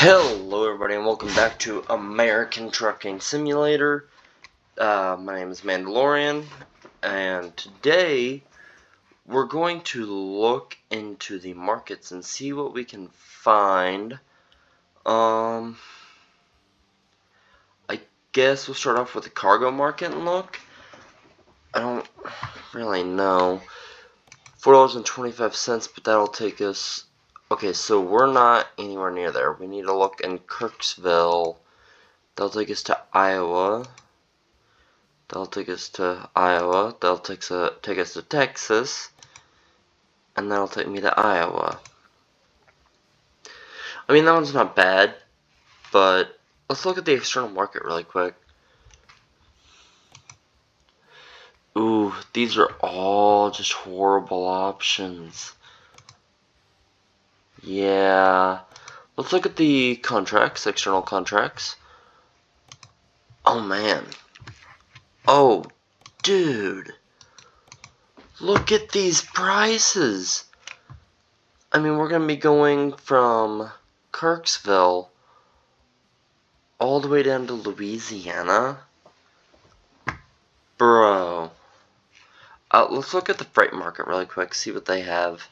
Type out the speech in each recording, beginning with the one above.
Hello everybody and welcome back to American Trucking Simulator. My name is Mandalorian, and today we're going to look into the markets and see what we can find. I guess we'll start off with the cargo market and look. I don't really know. $4.25, but that'll take us... Okay, so we're not anywhere near there. We need to look in Kirksville. That'll take us to Iowa. That'll take us to Iowa. That'll take us to Texas. And that'll take me to Iowa. I mean, that one's not bad, but let's look at the external market really quick. Ooh, these are all just horrible options. Yeah. Let's look at the contracts, external contracts. Oh, man. Oh, dude. Look at these prices. I mean, we're going to be going from Kirksville all the way down to Louisiana. Bro. Let's look at the freight market really quick, see what they have.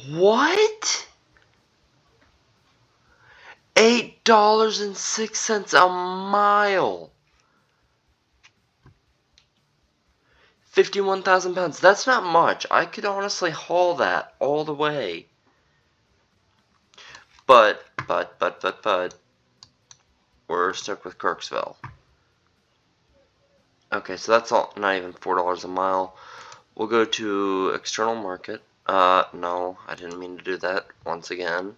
What? $8.06 a mile. 51,000 pounds. That's not much. I could honestly haul that all the way. But, we're stuck with Kirksville. Okay, so that's all, not even $4 a mile. We'll go to external market. No, I didn't mean to do that once again.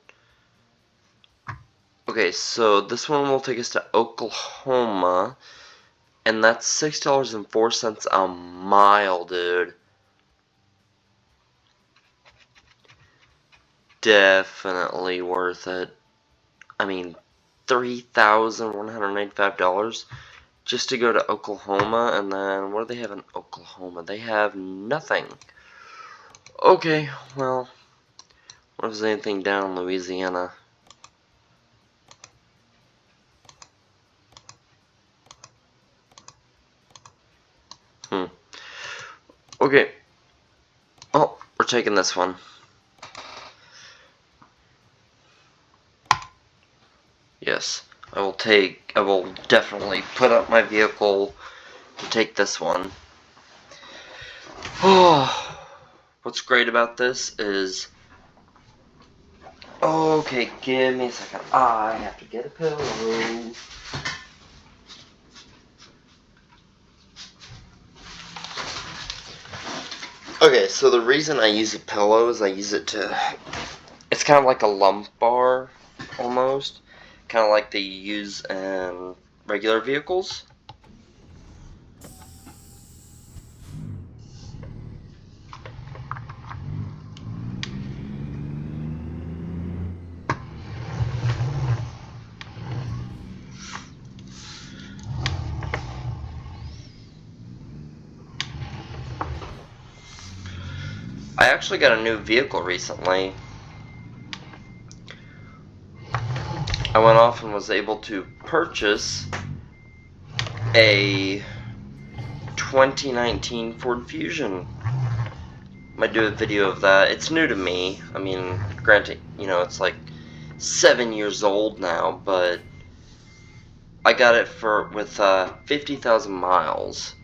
Okay, so this one will take us to Oklahoma, and that's $6.04 a mile, dude. Definitely worth it. I mean, $3,195 just to go to Oklahoma, and then what do they have in Oklahoma? They have nothing. Okay, well, what if there's anything down in Louisiana? Okay. Oh, we're taking this one. Yes, I will definitely put up my vehicle to take this one. Oh, what's great about this is... Okay, give me a second. I have to get a pillow. Okay, so the reason I use a pillow is I use it to... It's kind of like a lumbar, almost. Kind of like they use in regular vehicles. I actually got a new vehicle recently. I went off and was able to purchase a 2019 Ford Fusion. Might do a video of that. It's new to me. I mean, granted, you know, it's like 7 years old now, but I got it with 50,000 miles,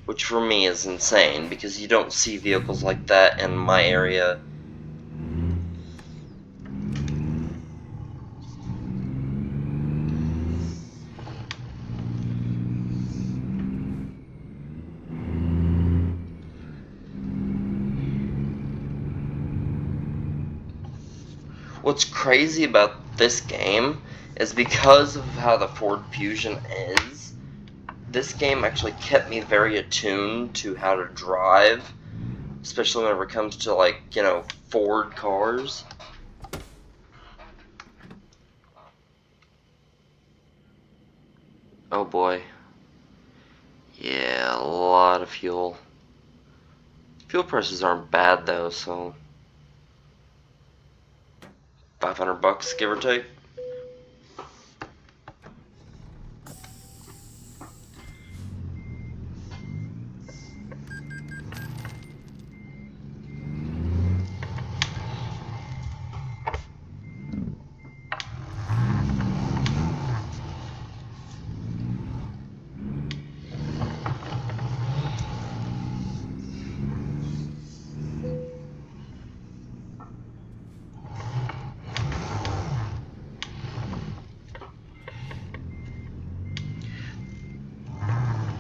which for me is insane because you don't see vehicles like that in my area. What's crazy about this game is because of how the Ford Fusion is, this game actually kept me very attuned to how to drive, especially whenever it comes to, like, you know, Ford cars. Oh boy. Yeah, a lot of fuel. Fuel prices aren't bad though, so... $500, give or take.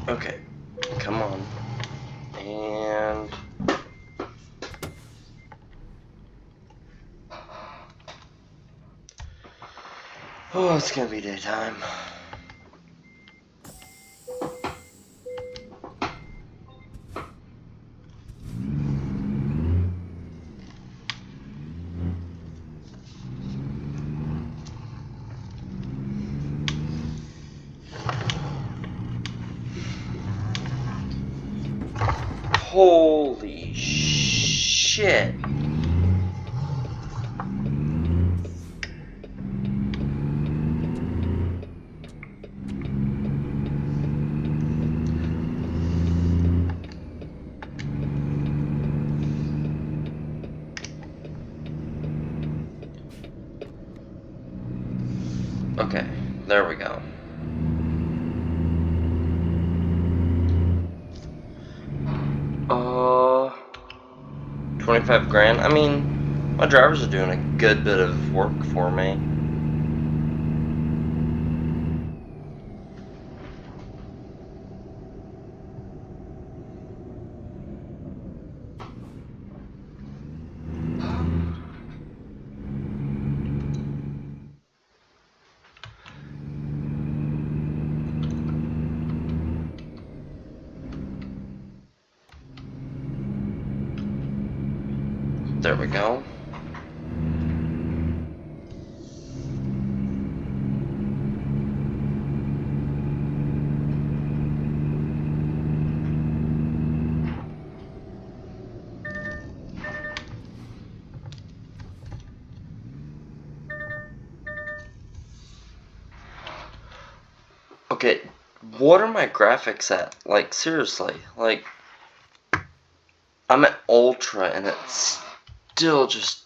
Okay, come on. And oh, it's gonna be daytime. Holy shit. Okay, there we go. Uh, 25 grand. I mean, my drivers are doing a good bit of work for me. There we go. Okay, what are my graphics at? Like, seriously. Like, I'm at Ultra and it still just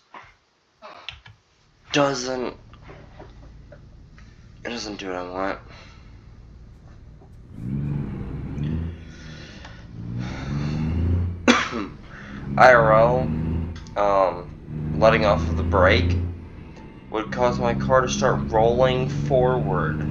doesn't... It doesn't do what I want. IRL, letting off of the brake would cause my car to start rolling forward.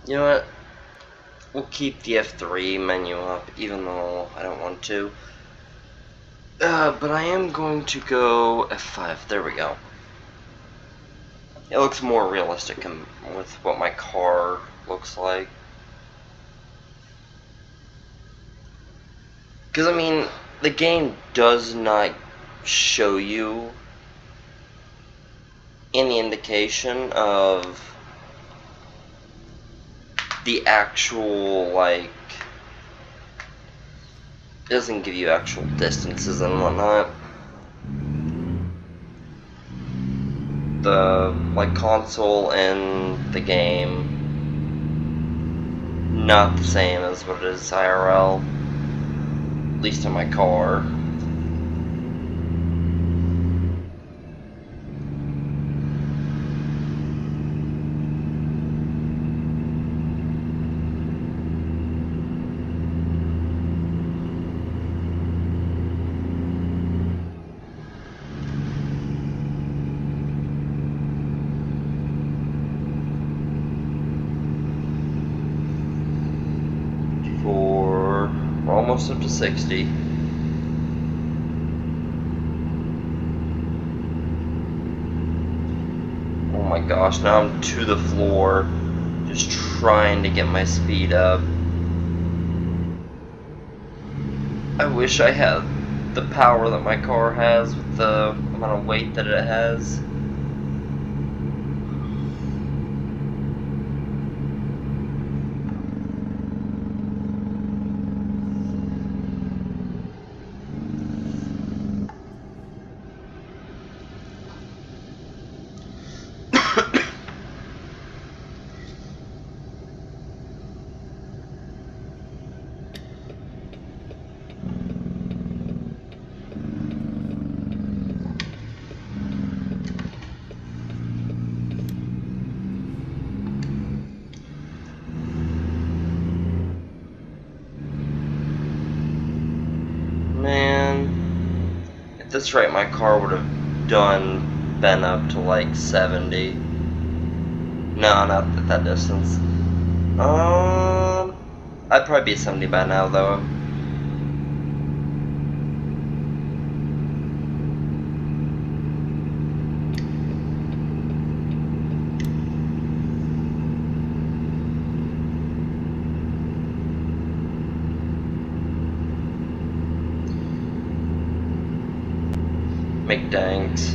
You know what? We'll keep the F3 menu up, even though I don't want to. But I am going to go F5. There we go. It looks more realistic with what my car looks like. Because, I mean, the game does not show you any indication of the actual, like, it doesn't give you actual distances and whatnot. The, like, console and the game, not the same as what it is IRL, at least in my car. almost up to 60. Oh my gosh, now I'm to the floor, just trying to get my speed up. I wish I had the power that my car has with the amount of weight that it has. Man, at this rate my car would have been up to like 70. No, not at that distance. I'd probably be 70 by now though. McDanks.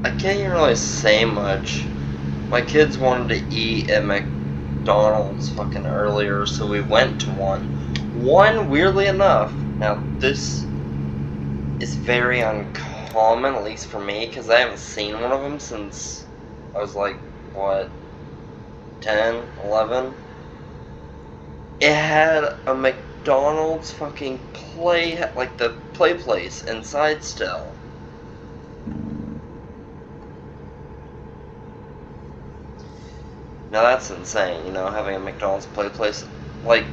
I can't even really say much. My kids wanted to eat at McDonald's fucking earlier, so we went to one. One, weirdly enough, now this is very uncommon, at least for me, because I haven't seen one of them since I was like, what, 10, 11? It had a McDonald's fucking like the play place inside still. Now that's insane, you know, having a McDonald's play place. Like,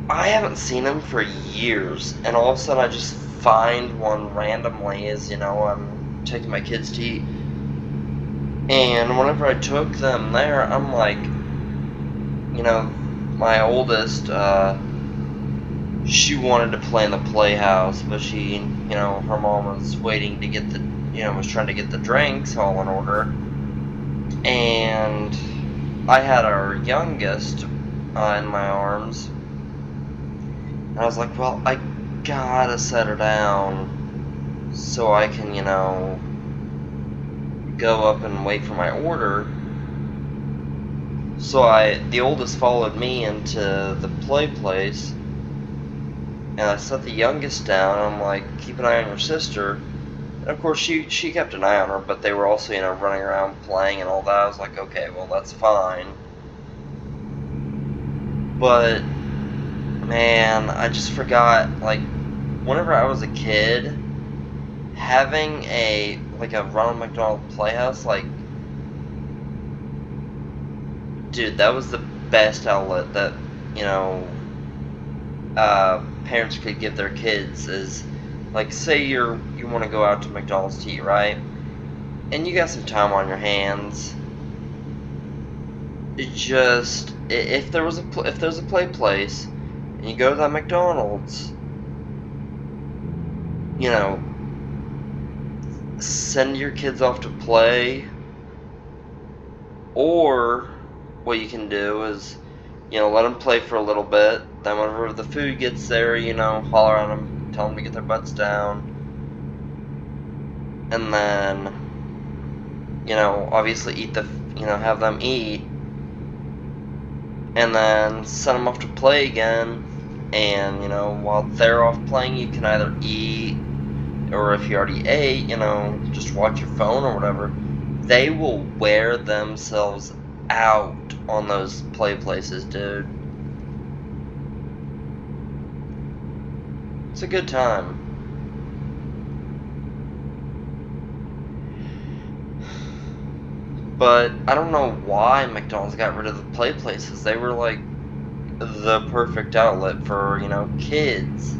I haven't seen them for years, and all of a sudden I just find one randomly as, you know, I'm taking my kids to eat. And whenever I took them there, I'm like, you know, my oldest, she wanted to play in the playhouse, but she, you know, her mom was waiting to get the, you know, was trying to get the drinks all in order. And I had our youngest in my arms. And I was like, well, I gotta set her down so I can, you know, go up and wait for my order. So the oldest followed me into the play place, and I set the youngest down. I'm like, keep an eye on your sister. And of course, she kept an eye on her, but they were also, you know, running around playing and all that. I was like, okay, well, that's fine. But man, I just forgot, like, whenever I was a kid, having a Ronald McDonald Playhouse, like, dude, that was the best outlet that, you know, parents could give their kids. Is, like, say you want to go out to McDonald's to eat, right? And you got some time on your hands. It just, if there's a play place, and you go to that McDonald's, you know, send your kids off to play, or what you can do is, you know, let them play for a little bit, then whenever the food gets there, you know, holler at them, tell them to get their butts down, and then, you know, obviously have them eat, and then send them off to play again. And, you know, while they're off playing, you can either eat, or if you already ate, you know, just watch your phone or whatever. They will wear themselves out on those play places, dude. It's a good time. But I don't know why McDonald's got rid of the play places. They were like the perfect outlet for, you know, kids.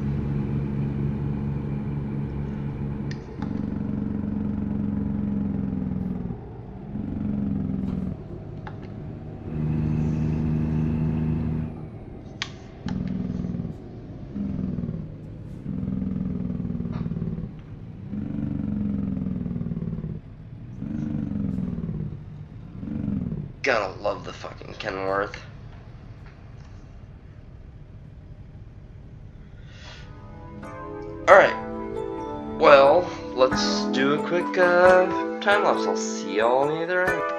Gotta love the fucking Kenworth. Alright. Well, let's do a quick time lapse. I'll see y'all on the other end.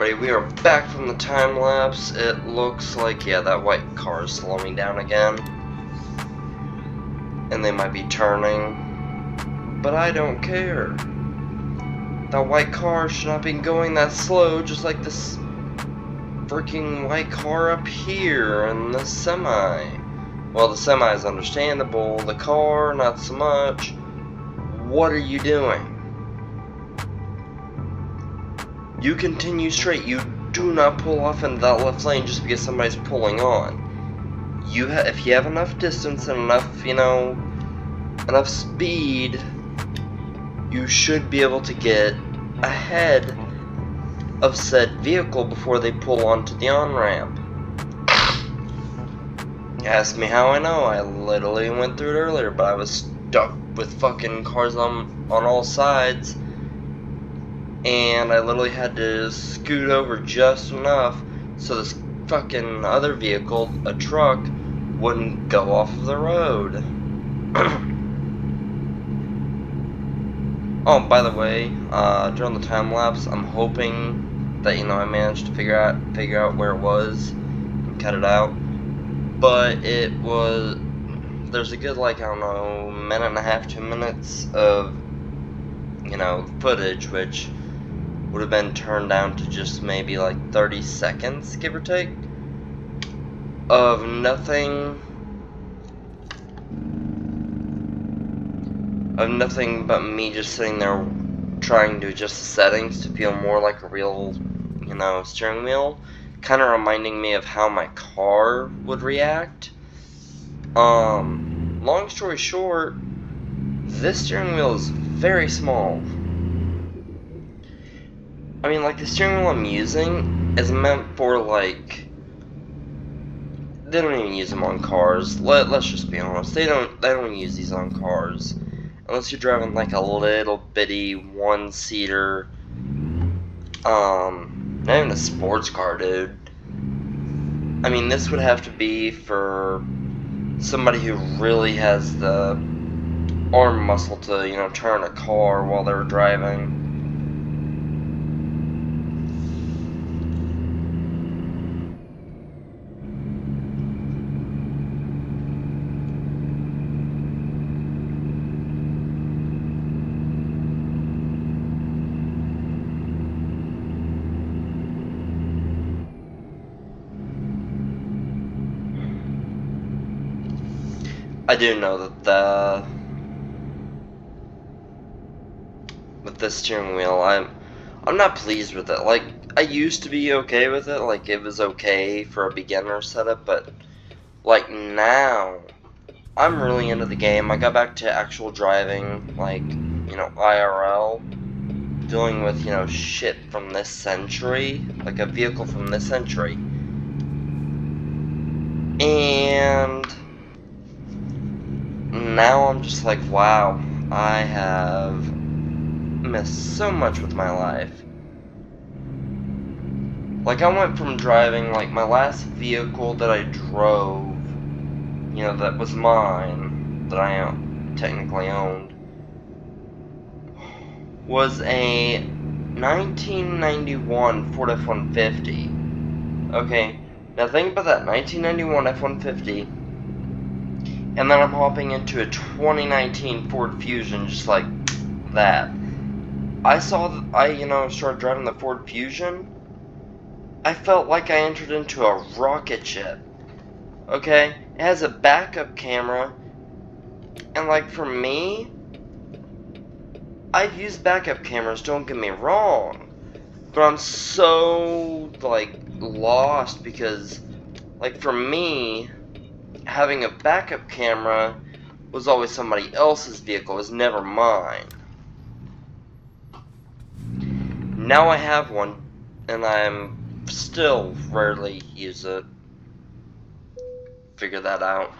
everybody, we are back from the time lapse. It looks like, yeah, that white car is slowing down again. And they might be turning. But I don't care. That white car should not be going that slow, just like this freaking white car up here and the semi. Well, the semi is understandable, the car, not so much. What are you doing? You continue straight. You do not pull off into that left lane just because somebody's pulling on. If you have enough distance and enough, enough speed, you should be able to get ahead of said vehicle before they pull onto the on-ramp. Ask me how I know. I literally went through it earlier, but I was stuck with fucking cars on all sides, and I literally had to scoot over just enough so this fucking other vehicle, a truck, wouldn't go off of the road. Oh, by the way, during the time lapse, I'm hoping that I managed to figure out where it was and cut it out. But there's a good, like, I don't know, minute and a half, 2 minutes of footage, which would have been turned down to just maybe like 30 seconds, give or take, of nothing but me just sitting there trying to adjust the settings to feel more like a real, steering wheel, kind of reminding me of how my car would react. Long story short, this steering wheel is very small. I mean, like, the steering wheel I'm using is meant for, like, they don't even use them on cars. Let's just be honest. They don't use these on cars unless you're driving like a little bitty one-seater, not even a sports car, dude. I mean, this would have to be for somebody who really has the arm muscle to, turn a car while they're driving. I do know that with this steering wheel, I'm not pleased with it. Like, I used to be okay with it, like it was okay for a beginner setup, but like now, I'm really into the game. I got back to actual driving, like, IRL, dealing with, shit from this century, like a vehicle from this century. And now I'm just like, wow, I have missed so much with my life. Like, I went from driving, like, my last vehicle that I drove, that was mine, that I technically owned, was a 1991 Ford F-150. Okay, now think about that, 1991 F-150. And then I'm hopping into a 2019 Ford Fusion, just like that. I started driving the Ford Fusion. I felt like I entered into a rocket ship. Okay? It has a backup camera. And, like, for me, I've used backup cameras, don't get me wrong. But I'm so, like, lost because, like, for me, having a backup camera was always somebody else's vehicle, it was never mine. Now I have one, and I'm still rarely use it. Figure that out.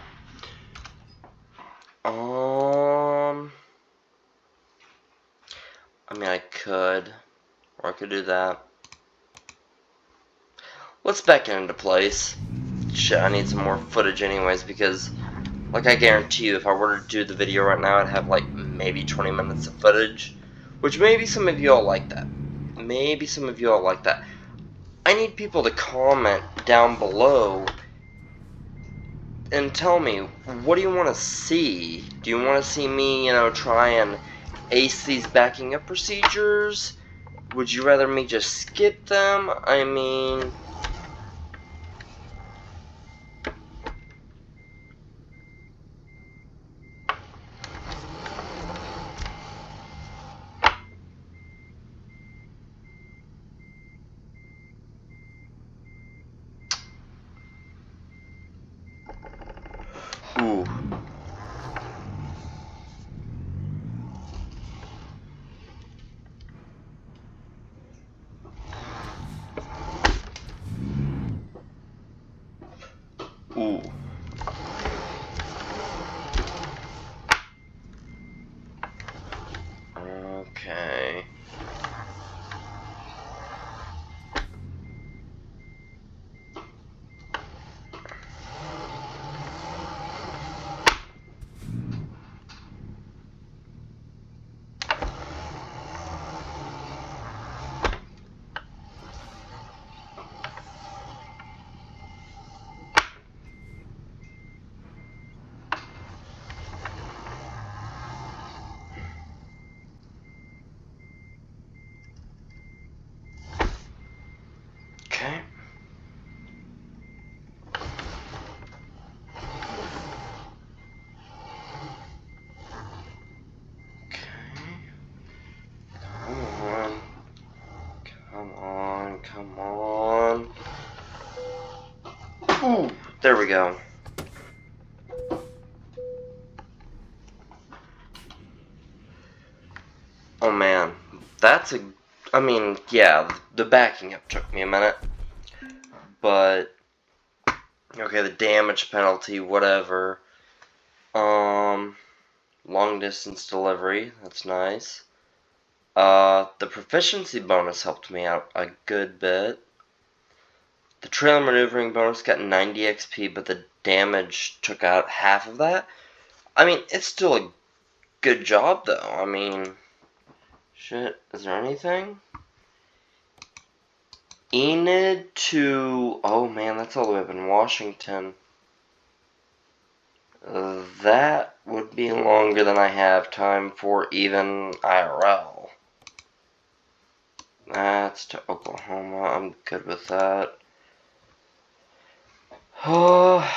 I mean, I could do that. Let's back it into place. Shit, I need some more footage anyways, because, like, I guarantee you, if I were to do the video right now, I'd have, like, maybe 20 minutes of footage, which maybe some of you all like that. Maybe some of you all like that. I need people to comment down below and tell me, what do you want to see? Do you want to see me, try and ace these backing up procedures? Would you rather me just skip them? I mean, Ooh. Ooh. Okay. Okay. Come on. Ooh, there we go. Oh man, I mean, yeah, the backing up took me a minute. But, okay, the damage penalty, whatever. Long distance delivery, that's nice. The proficiency bonus helped me out a good bit. The trail maneuvering bonus got 90 XP, but the damage took out half of that. I mean, it's still a good job, though. I mean, shit, is there anything? Enid to... Oh, man, that's all the way up in Washington. That would be longer than I have time for even IRL. That's to Oklahoma. I'm good with that. Oh...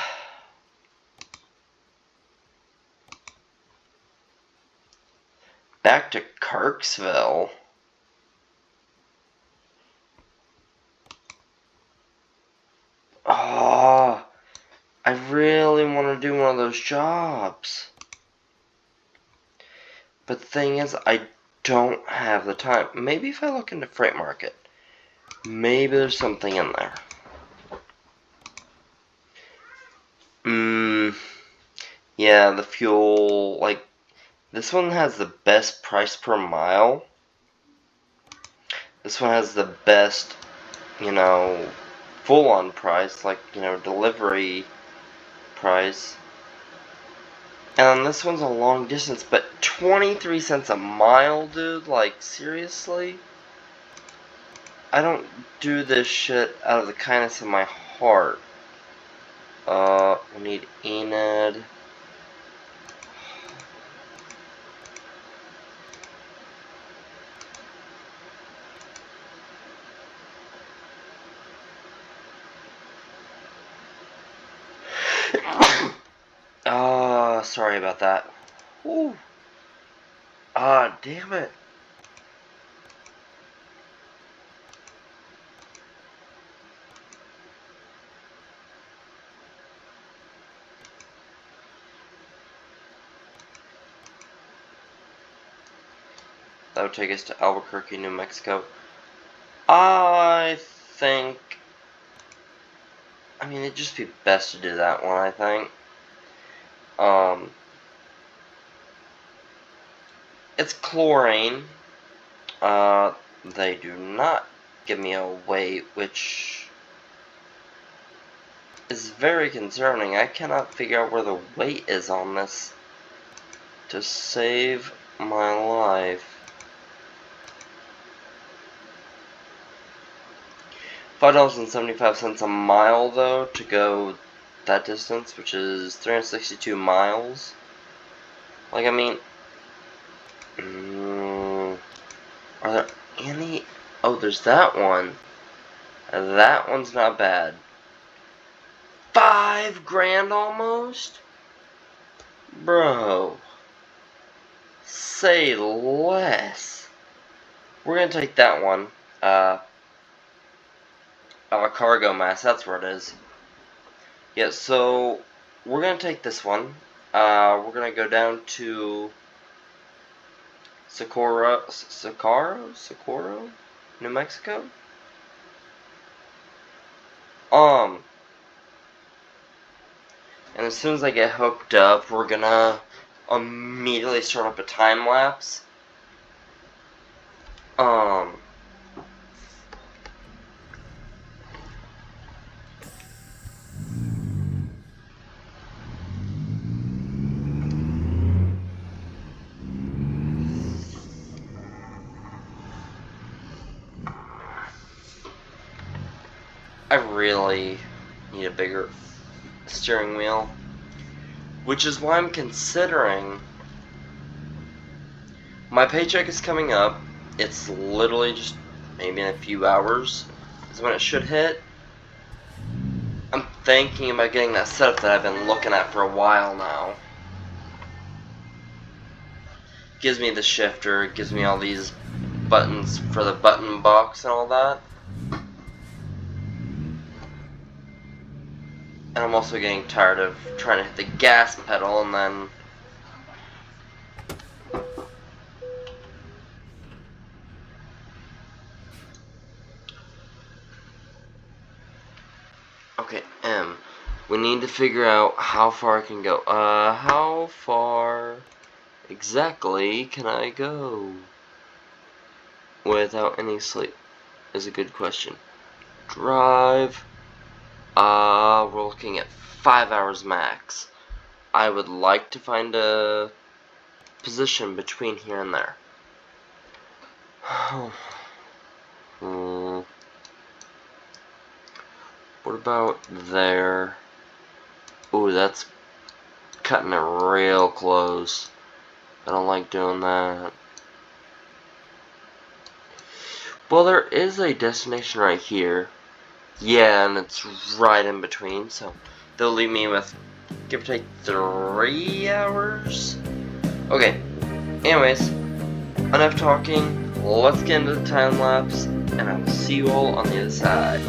Back to Kirksville. Oh, I really want to do one of those jobs. But the thing is, I don't have the time. Maybe if I look into Freight Market, maybe there's something in there. Yeah, the fuel, like, this one has the best price per mile. This one has the best, you know, full-on price, like, you know, delivery price. And this one's a long distance, but 23 cents a mile, dude? Like, seriously? I don't do this shit out of the kindness of my heart. We need Enid. Sorry about that. Ooh. Damn it. That would take us to Albuquerque, New Mexico. I think... I mean, it'd just be best to do that one, I think. It's chlorine. They do not give me a weight, which is very concerning. I cannot figure out where the weight is on this to save my life. $5.75 a mile, though, to go that distance, which is 362 miles. Like, I mean, are there any... Oh, there's that one. That one's not bad. $5 almost? Bro. Say less. We're gonna take that one. Cargo mass, that's where it is. Yeah, so we're gonna take this one. We're gonna go down to Socorro, New Mexico. And as soon as I get hooked up, we're gonna immediately start up a time lapse. I really need a bigger steering wheel, which is why I'm considering. My paycheck is coming up. It's literally just maybe in a few hours is when it should hit. I'm thinking about getting that setup that I've been looking at for a while now. Gives me the shifter, gives me all these buttons for the button box and all that. And I'm also getting tired of trying to hit the gas pedal and then okay, we need to figure out how far I can go. How far exactly can I go without any sleep is a good question. Drive. We're looking at 5 hours max. I would like to find a position between here and there. What about there? Ooh, that's cutting it real close. I don't like doing that. Well, there is a destination right here. Yeah, and it's right in between, so they'll leave me with, give or take, 3 hours? Okay, anyways, enough talking, let's get into the time lapse, and I will see you all on the other side.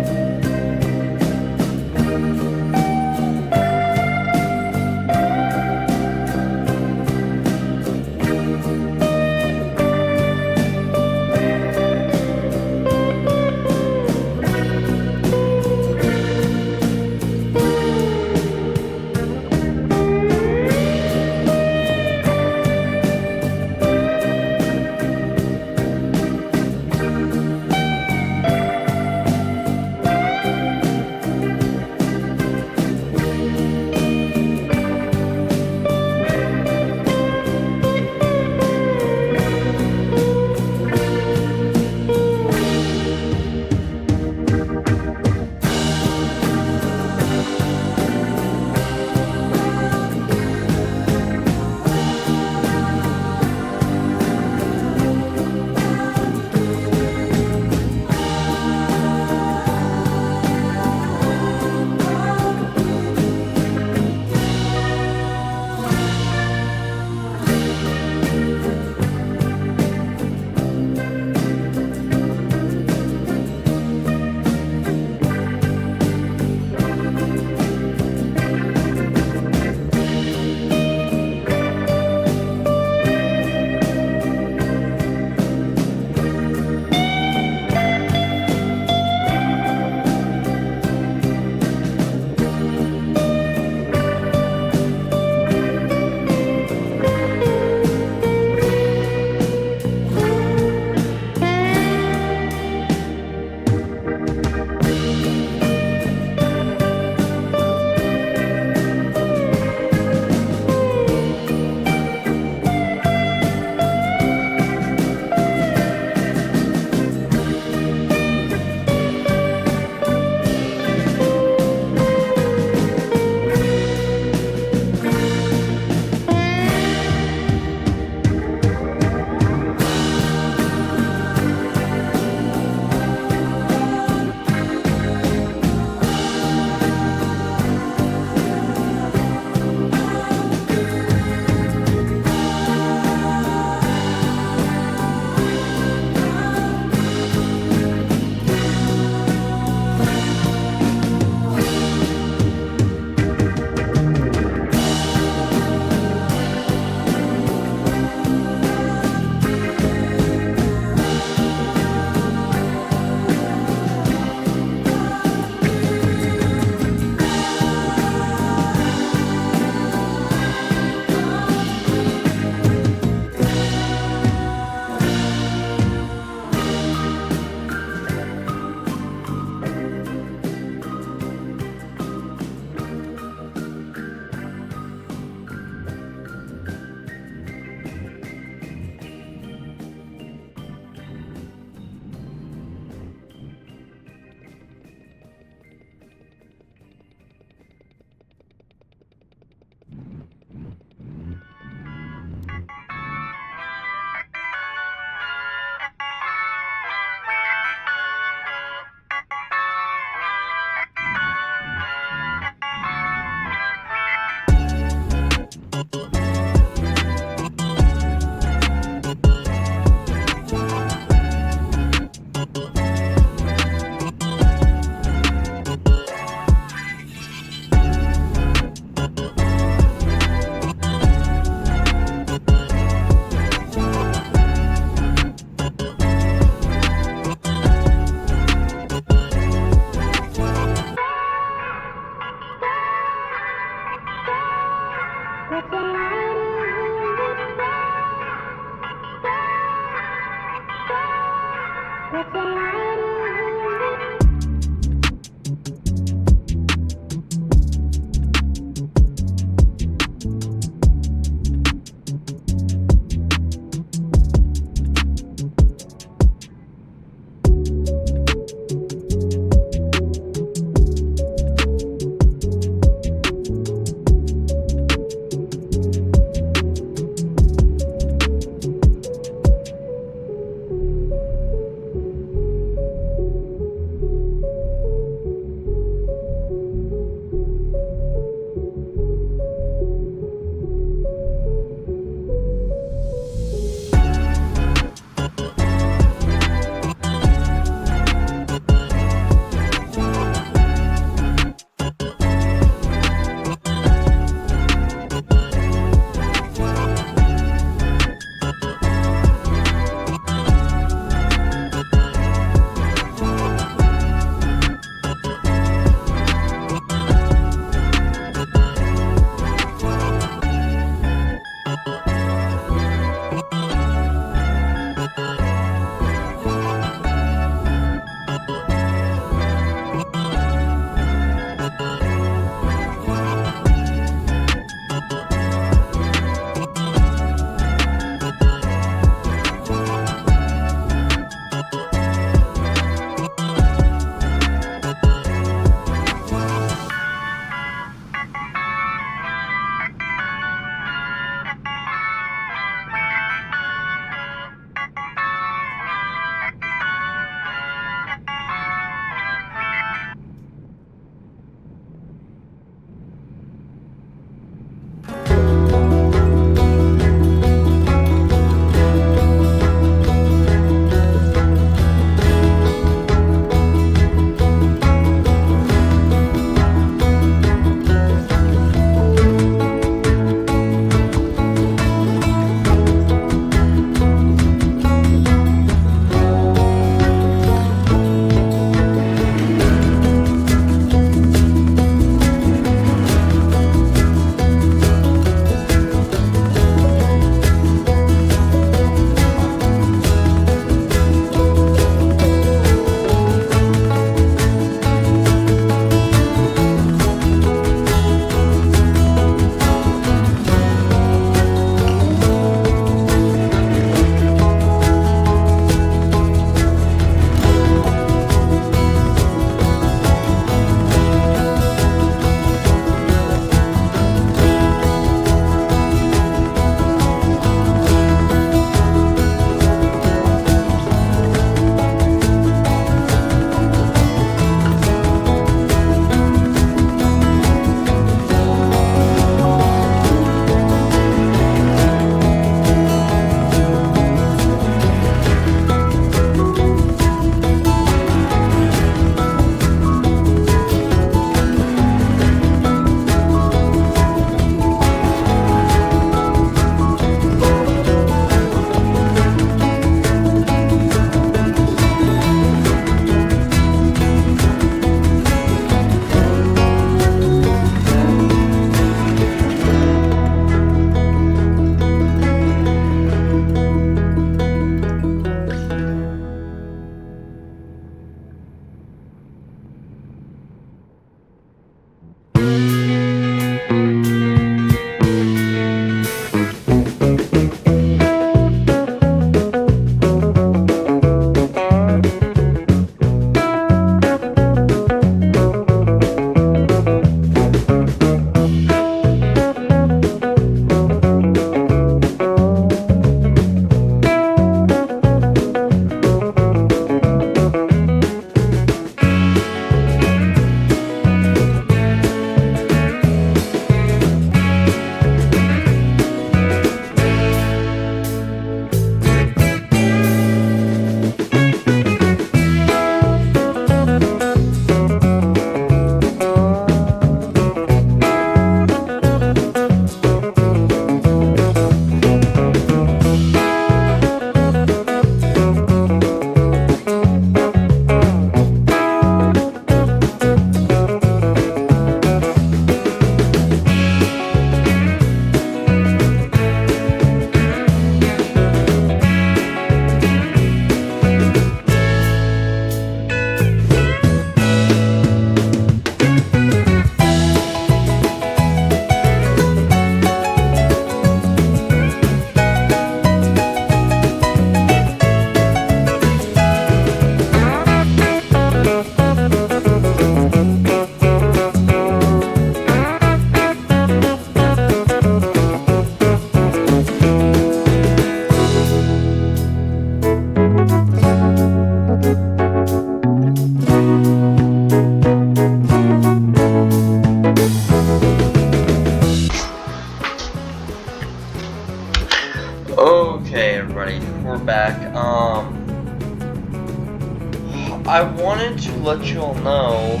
I wanted to let you all know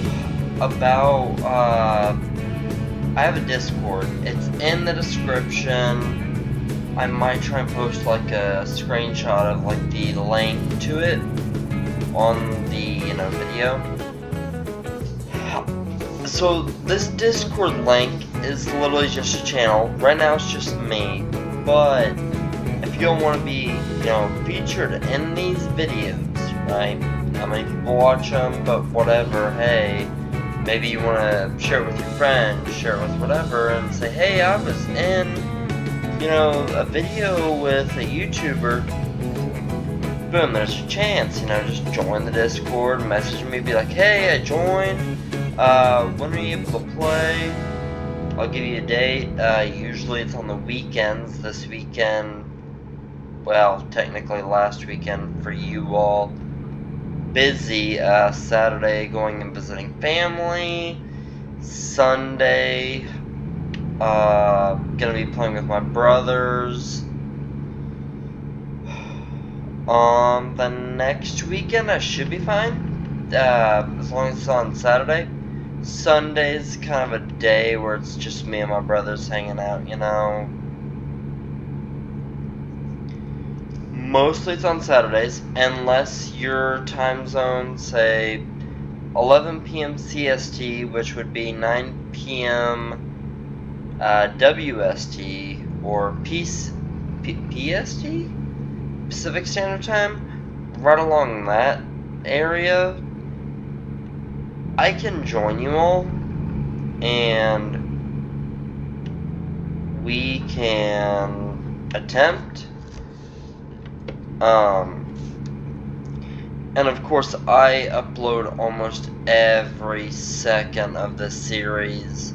about, I have a Discord. It's in the description. I might try and post like a screenshot of like the link to it on the, video. So this Discord link is literally just a channel. Right now it's just me, but if you don't want to be, featured in these videos, right? How many people watch them, but whatever, hey, maybe you want to share it with your friends, share it with whatever, and say, hey, I was in, a video with a YouTuber. Boom, there's a chance, just join the Discord, message me, be like, hey, I joined, when are you able to play? I'll give you a date. Usually it's on the weekends. This weekend, well, technically last weekend for you all, busy. Saturday going and visiting family. Sunday, gonna be playing with my brothers. The next weekend I should be fine, as long as it's on Saturday. Sunday's kind of a day where it's just me and my brothers hanging out, Mostly it's on Saturdays, unless your time zone, say, 11 p.m. CST, which would be 9 p.m. WST, or PST? Pacific Standard Time? Right along that area, I can join you all, and we can attempt. And of course, I upload almost every second of the series.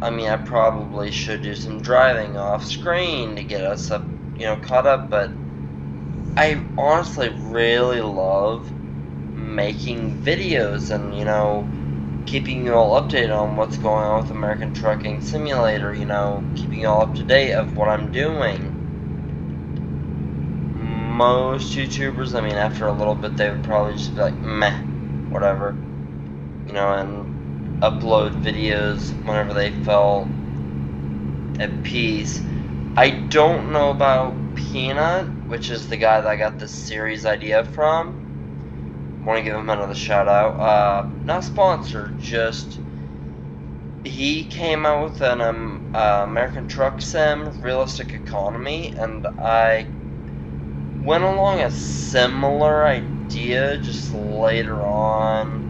I mean, I probably should do some driving off screen to get us up, caught up, but I honestly really love making videos and, keeping you all updated on what's going on with American Trucking Simulator, keeping you all up to date of what I'm doing. Most YouTubers, I mean, after a little bit, they would probably just be like, meh, whatever, and upload videos whenever they felt at peace. I don't know about Peanut, which is the guy that I got this series idea from. Want to give him another shout out. Not sponsored, just he came out with an American Truck Sim Realistic Economy, and I went along a similar idea just later on.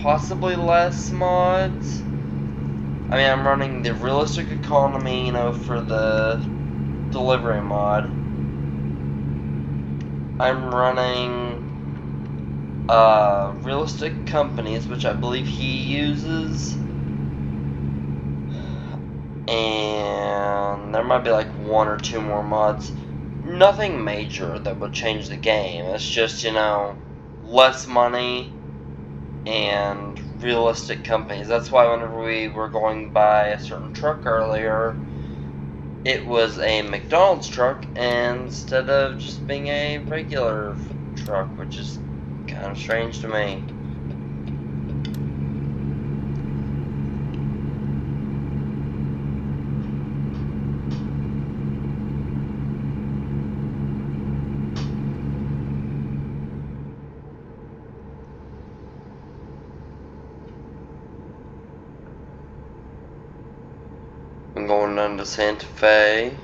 Possibly less mods. I mean, I'm running the Realistic Economy, for the delivery mod. I'm running Realistic Companies, which I believe he uses, and there might be like one or two more mods. Nothing major that would change the game. It's just, less money and realistic companies. That's why whenever we were going by a certain truck earlier, it was a McDonald's truck instead of just being a regular truck, which is kind of strange to me. I'm going down to Santa Fe.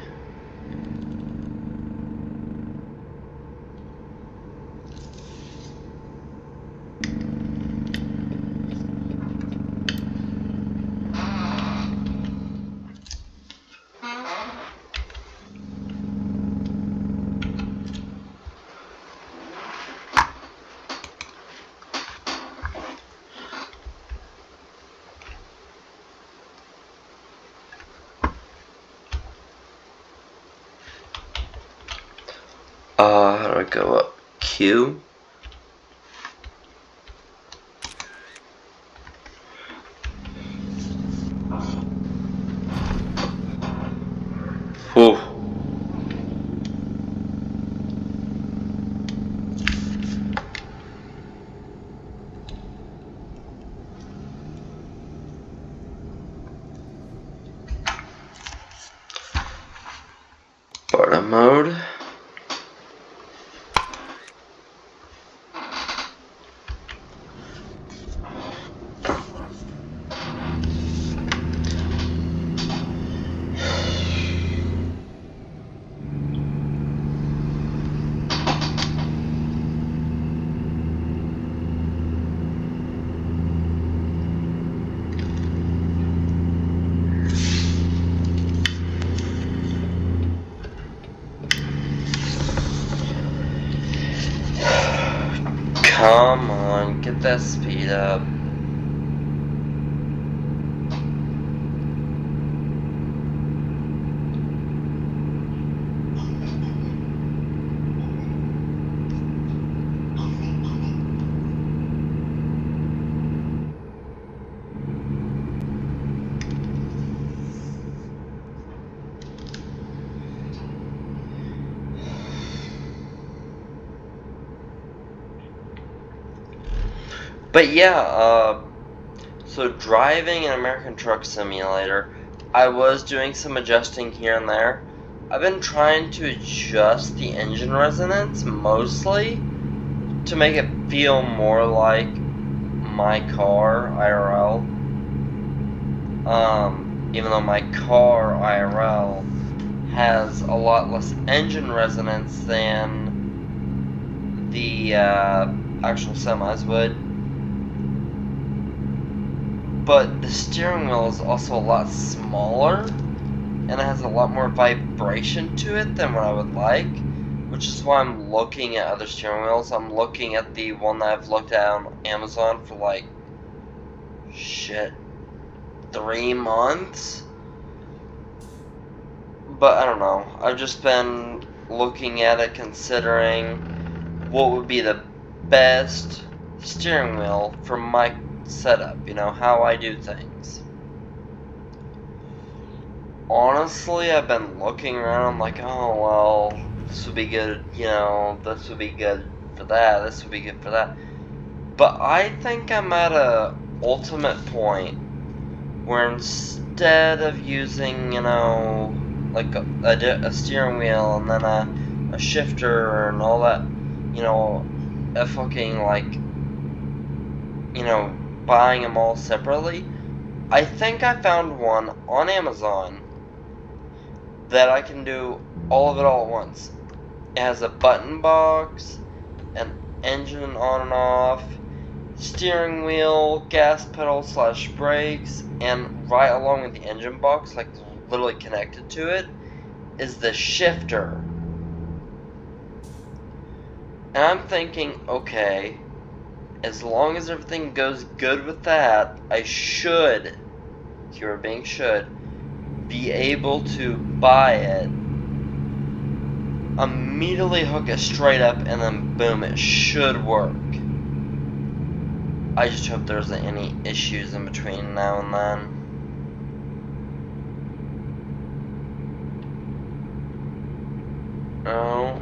How do I go up? Q? Whew. mode. Come on, get that speed up. But yeah, so driving an American Truck Simulator, I was doing some adjusting here and there. I've been trying to adjust the engine resonance mostly to make it feel more like my car IRL. Even though my car IRL has a lot less engine resonance than the actual semis would. But the steering wheel is also a lot smaller, and it has a lot more vibration to it than what I would like, which is why I'm looking at other steering wheels. I'm looking at the one that I've looked at on Amazon for like, 3 months? But I don't know, I've just been looking at it considering what would be the best steering wheel for my setup, you know, how I do things. Honestly, I've been looking around, I'm like, oh, well, this would be good, you know, this would be good for that, this would be good for that. But I think I'm at a ultimate point where instead of using, you know, like a steering wheel and then a shifter and all that, you know, a fucking, like, you know, buying them all separately, I think I found one on Amazon that I can do all of it all at once. It has a button box, an engine on and off, steering wheel, gas pedal / brakes, and right along with the engine box, like literally connected to it, is the shifter. And I'm thinking, okay, as long as everything goes good with that, I should, here being should, be able to buy it, immediately hook it straight up, and then boom, it should work. I just hope there isn't any issues in between now and then. Oh.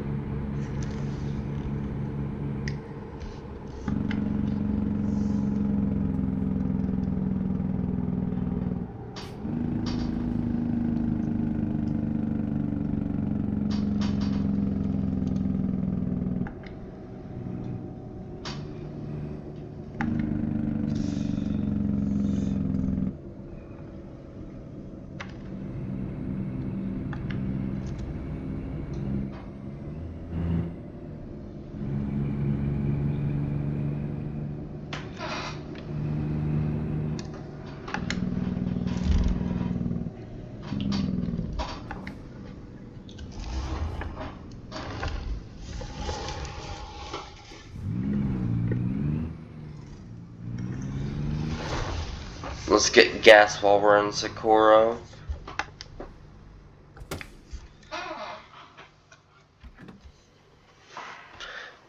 Let's get gas while we're in Socorro.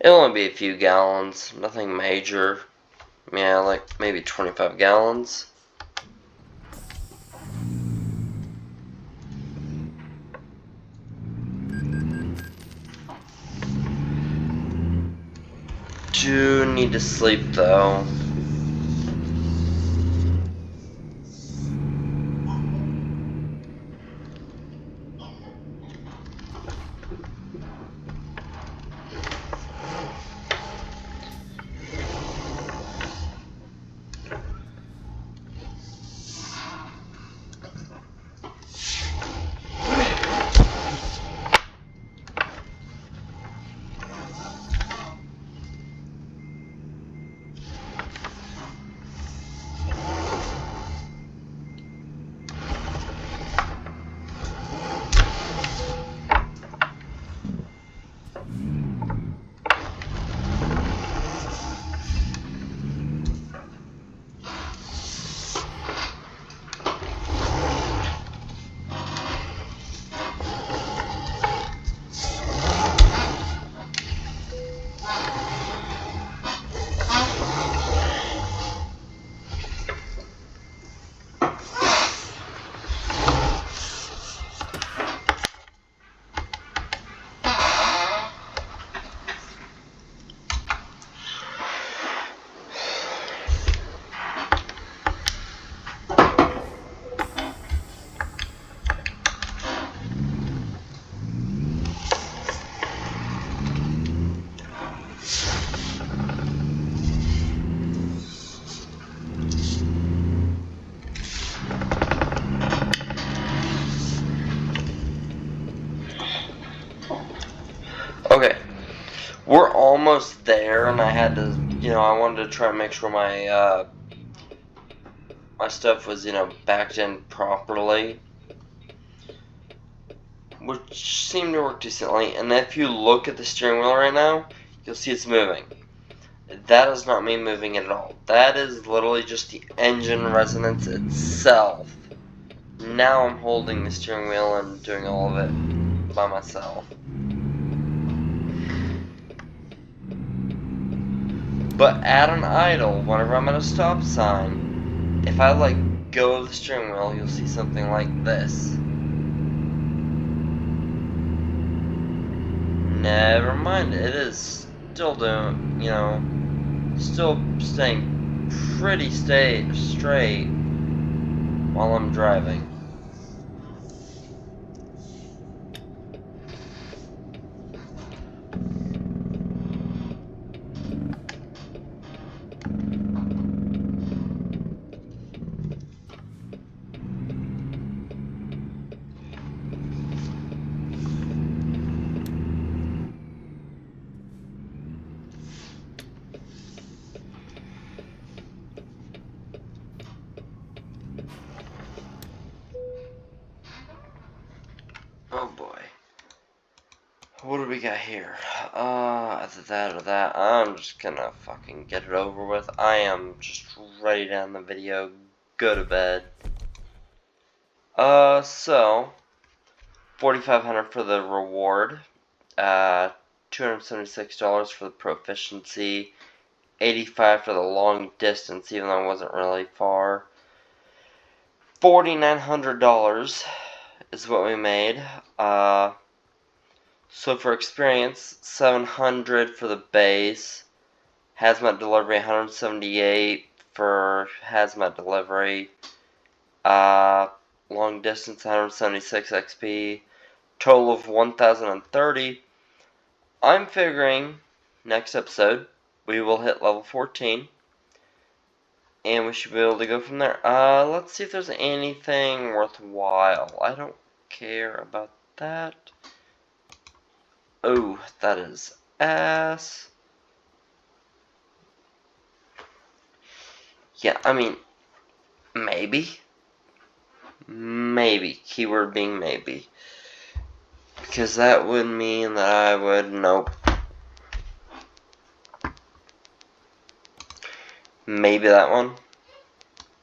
It'll only be a few gallons, nothing major. Yeah, like maybe 25 gallons. Do need to sleep though. We're almost there, and I had to, I wanted to try and make sure my my stuff was, backed in properly, which seemed to work decently. And if you look at the steering wheel right now, you'll see it's moving. That is not me moving it at all. That is literally just the engine resonance itself. Now I'm holding the steering wheel and doing all of it by myself. But at an idle, whenever I'm at a stop sign, if I let go of the steering wheel, you'll see something like this. Never mind, it is still doing, still staying pretty straight while I'm driving. Oh boy. What do we got here? Either that or that. I'm just gonna fucking get it over with. I am just ready to end the video. Go to bed. So $4,500 for the reward. $276 for the proficiency. $85 for the long distance, even though it wasn't really far. $4,900 is what we made. So for experience, $700 for the base. Hazmat delivery, $178 for hazmat delivery. Long distance, 176 XP. Total of 1,030. I'm figuring next episode we will hit level 14. And we should be able to go from there. Let's see if there's anything worthwhile. I don't care about that. Oh, that is ass. Yeah, I mean, maybe. Maybe. Keyword being maybe. Because that would mean that I would, nope. Maybe that one.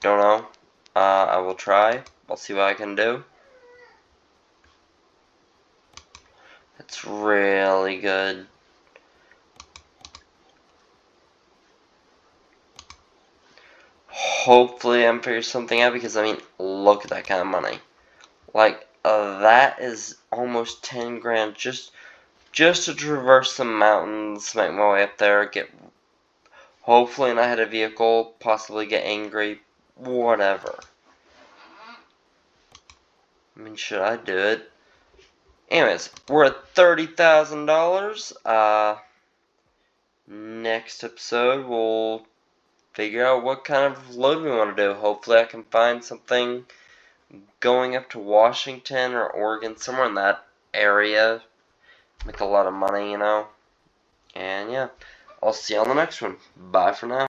Don't know. I will try. I'll see what I can do. It's really good. Hopefully I'm figuring something out, because I mean, look at that kind of money. Like, that is almost 10 grand just to traverse some mountains, make my way up there, hopefully not hit a vehicle, possibly get angry, whatever. I mean, should I do it? Anyways, we're at $30,000. Next episode, we'll figure out what kind of load we want to do. Hopefully I can find something going up to Washington or Oregon, somewhere in that area. Make a lot of money, And yeah, I'll see you on the next one. Bye for now.